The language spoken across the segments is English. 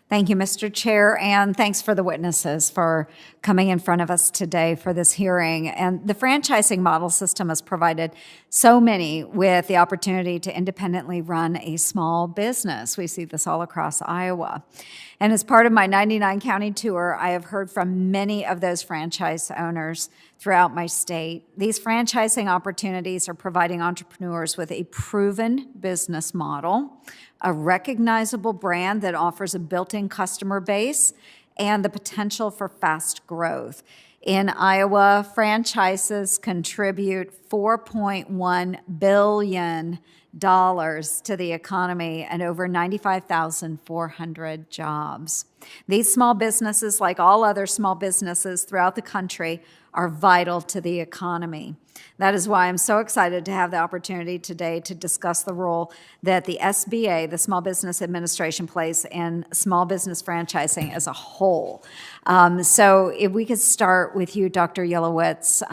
Thank you, Mr. Chair, and thanks for the witnesses for coming in front of us today for this hearing. And the franchising model system has provided so many with the opportunity to independently run a small business. We see this all across Iowa. And as part of my 99 county tour, I have heard from many of those franchise owners throughout my state. These franchising opportunities are providing entrepreneurs with a proven business model, a recognizable brand that offers a built-in customer base, and the potential for fast growth. In Iowa, franchises contribute $4.1 billion to the economy and over 95,400 jobs. These small businesses, like all other small businesses throughout the country, are vital to the economy. That is why I'm so excited to have the opportunity today to discuss the role that the SBA, the Small Business Administration, plays in small business franchising as a whole. So if we could start with you, Dr. Yellowitz.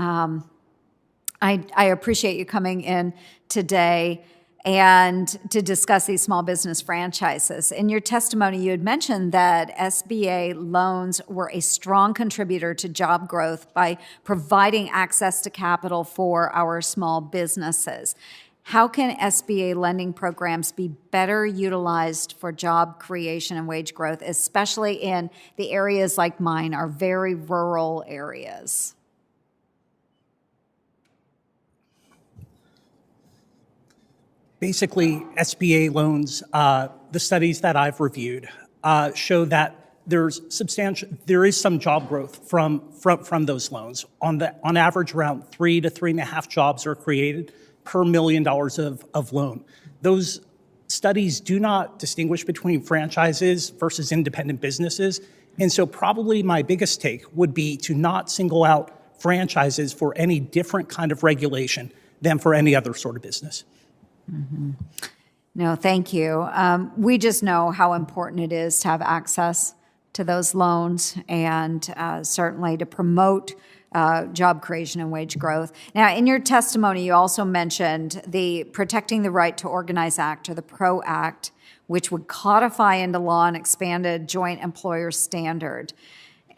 I appreciate you coming in today and to discuss these small business franchises. In your testimony, you had mentioned that SBA loans were a strong contributor to job growth by providing access to capital for our small businesses. How can SBA lending programs be better utilized for job creation and wage growth, especially in the areas like mine, our very rural areas? Basically, SBA loans, the studies that I've reviewed show that there is some job growth from those loans. On average, around 3 to 3.5 jobs are created per $1 million of loan. Those studies do not distinguish between franchises versus independent businesses. And so probably my biggest take would be to not single out franchises for any different kind of regulation than for any other sort of business. Mm-hmm. No, thank you. We just know how important it is to have access to those loans and certainly to promote job creation and wage growth. Now, in your testimony, you also mentioned the Protecting the Right to Organize Act, or the PRO Act, which would codify into law an expanded joint employer standard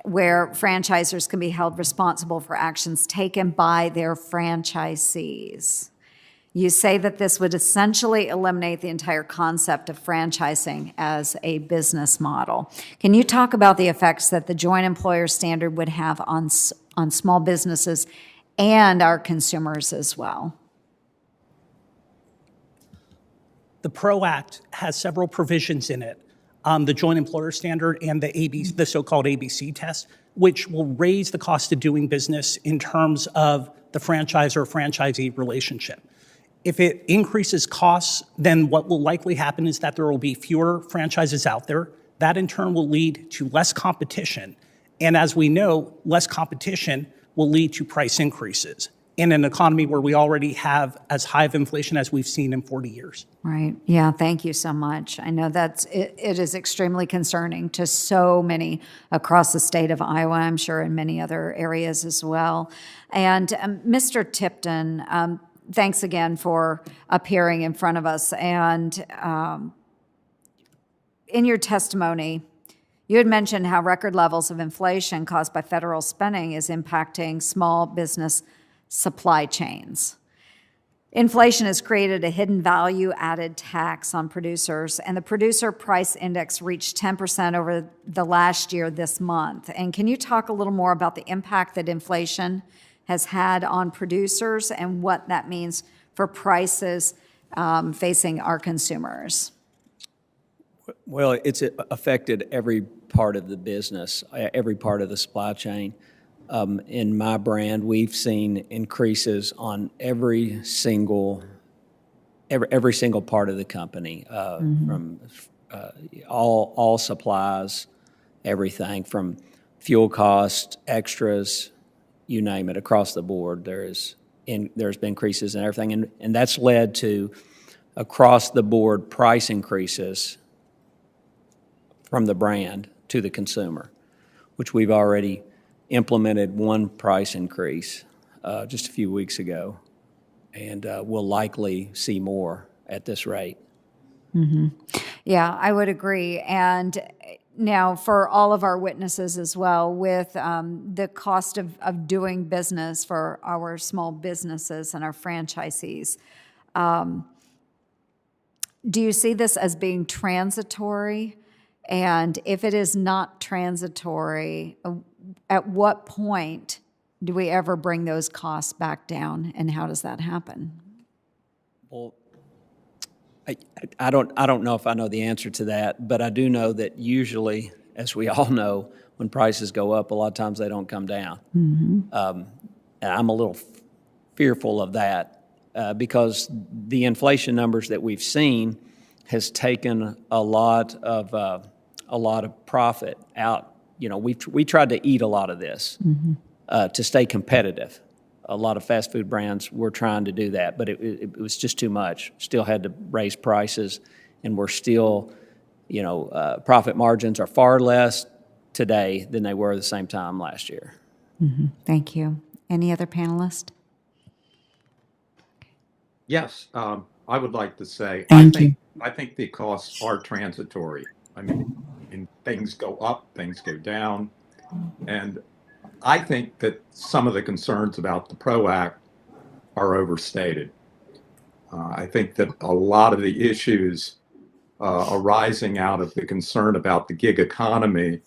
where franchisors can be held responsible for actions taken by their franchisees. You say that this would essentially eliminate the entire concept of franchising as a business model. Can you talk about the effects that the joint employer standard would have on small businesses and our consumers as well? The PRO Act has several provisions in it, the joint employer standard and the so-called ABC test, which will raise the cost of doing business in terms of the franchisor-franchisee relationship. If it increases costs, then what will likely happen is that there will be fewer franchises out there. That in turn will lead to less competition. And as we know, less competition will lead to price increases in an economy where we already have as high of inflation as we've seen in 40 years. Right. Yeah, thank you so much. I know it is extremely concerning to so many across the state of Iowa, I'm sure in many other areas as well. And Mr. Tipton, thanks again for appearing in front of us. And in your testimony, you had mentioned how record levels of inflation caused by federal spending is impacting small business supply chains. Inflation has created a hidden value-added tax on producers, and the producer price index reached 10% over the last year this month. And can you talk a little more about the impact that inflation has had on producers and what that means for prices facing our consumers? Well, it's affected every part of the business, every part of the supply chain. In my brand, we've seen increases on every single part of the company, from all supplies, everything from fuel costs, extras, you name it, across the board. There's been increases in everything, and that's led to across the board price increases from the brand to the consumer, which we've already implemented one price increase just a few weeks ago, and we'll likely see more at this rate. Mm-hmm. Yeah, I would agree. And now for all of our witnesses as well, with the cost of doing business for our small businesses and our franchisees, do you see this as being transitory? And if it is not transitory, at what point do we ever bring those costs back down, and how does that happen? Well, I don't know if I know the answer to that, but I do know that usually, as we all know, when prices go up, a lot of times they don't come down. And I'm a little fearful of that because the inflation numbers that we've seen has taken a lot of profit out. You know, we tried to eat a lot of this to stay competitive. A lot of fast food brands were trying to do that, but it was just too much. Still had to raise prices, and we're still, profit margins are far less today than they were the same time last year. Thank you. Any other panelists? Yes, I would like to say, I think the costs are transitory. I mean, things go up, things go down, and I think that some of the concerns about the PRO Act are overstated. I think that a lot of the issues arising out of the concern about the gig economy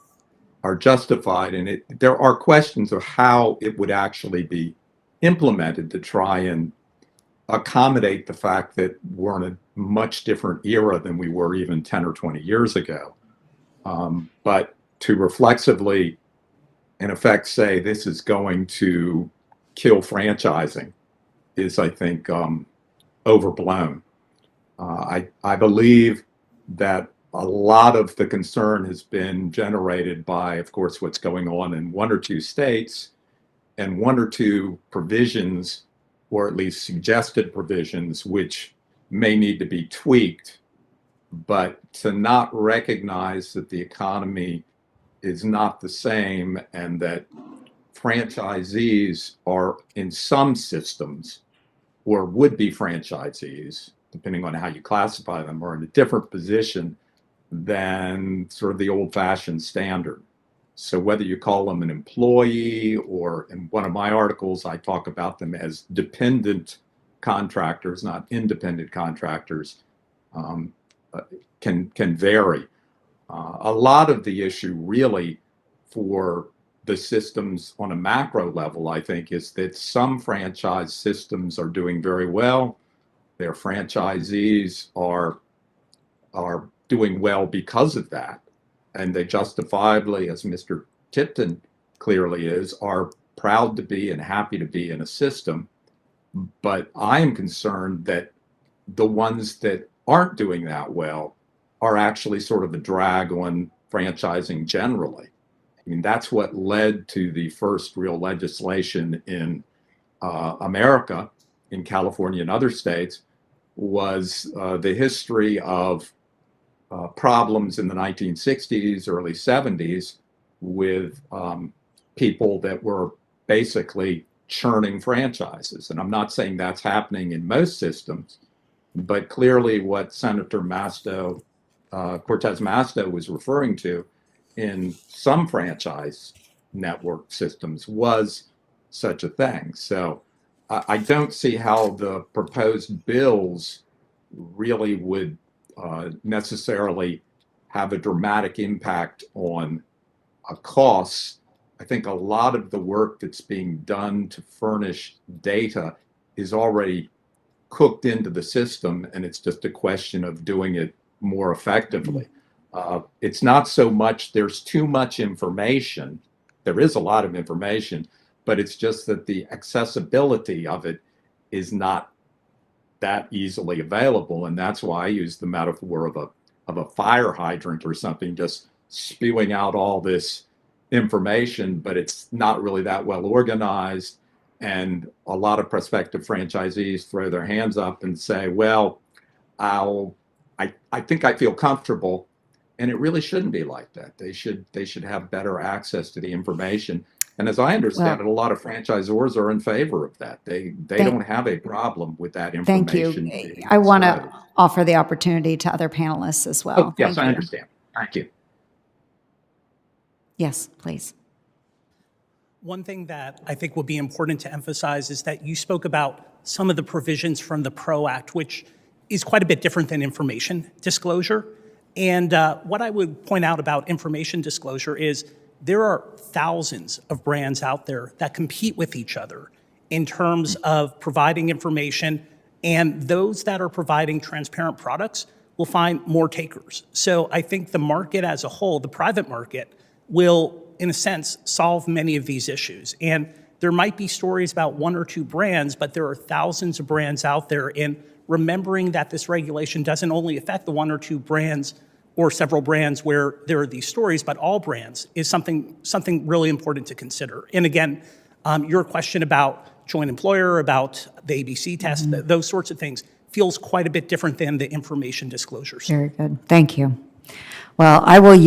are justified, and there are questions of how it would actually be implemented to try and accommodate the fact that we're in a much different era than we were even 10 or 20 years ago. But to reflexively, in effect, say this is going to kill franchising is, I think, overblown. I believe that a lot of the concern has been generated by, of course, what's going on in one or two states and one or two provisions, or at least suggested provisions, which may need to be tweaked, but to not recognize that the economy is not the same and that franchisees are in some systems, or would-be franchisees, depending on how you classify them, are in a different position than sort of the old-fashioned standard. So whether you call them an employee, or in one of my articles, I talk about them as dependent contractors, not independent contractors, can vary. A lot of the issue really for the systems on a macro level, I think, is that some franchise systems are doing very well. Their franchisees are doing well because of that. And they justifiably, as Mr. Tipton clearly is, are proud to be and happy to be in a system. But I am concerned that the ones that aren't doing that well are actually sort of a drag on franchising generally. I mean, that's what led to the first real legislation in America, in California and other states, was the history of problems in the 1960s, early 70s with people that were basically churning franchises. And I'm not saying that's happening in most systems, but clearly what Senator Cortez Masto was referring to in some franchise network systems was such a thing. So I don't see how the proposed bills really would necessarily have a dramatic impact on costs. I think a lot of the work that's being done to furnish data is already cooked into the system, and it's just a question of doing it more effectively. It's not so much there's too much information. There is a lot of information, but it's just that the accessibility of it is not that easily available, and that's why I use the metaphor of a fire hydrant or something, just spewing out all this information, but it's not really that well organized. And a lot of prospective franchisees throw their hands up and say, "Well, I think I feel comfortable," and it really shouldn't be like that. They should have better access to the information. And as I understand it, a lot of franchisors are in favor of that. They don't have a problem with that Thank information. you. I want to offer the opportunity to other panelists as well. Oh, yes, Thank I you. understand. Thank you. Yes, please. One thing that I think would be important to emphasize is that you spoke about some of the provisions from the PRO Act, which is quite a bit different than information disclosure. And what I would point out about information disclosure is there are thousands of brands out there that compete with each other in terms of providing information, and those that are providing transparent products will find more takers. So I think the market as a whole, the private market, will, in a sense, solve many of these issues. And there might be stories about one or two brands, but there are thousands of brands out there. And remembering that this regulation doesn't only affect the one or two brands or several brands where there are these stories, but all brands is something really important to consider. And again, your question about joint employer, about the ABC test, those sorts of things, feels quite a bit different than the information disclosures. Very good. Thank you. Well, I will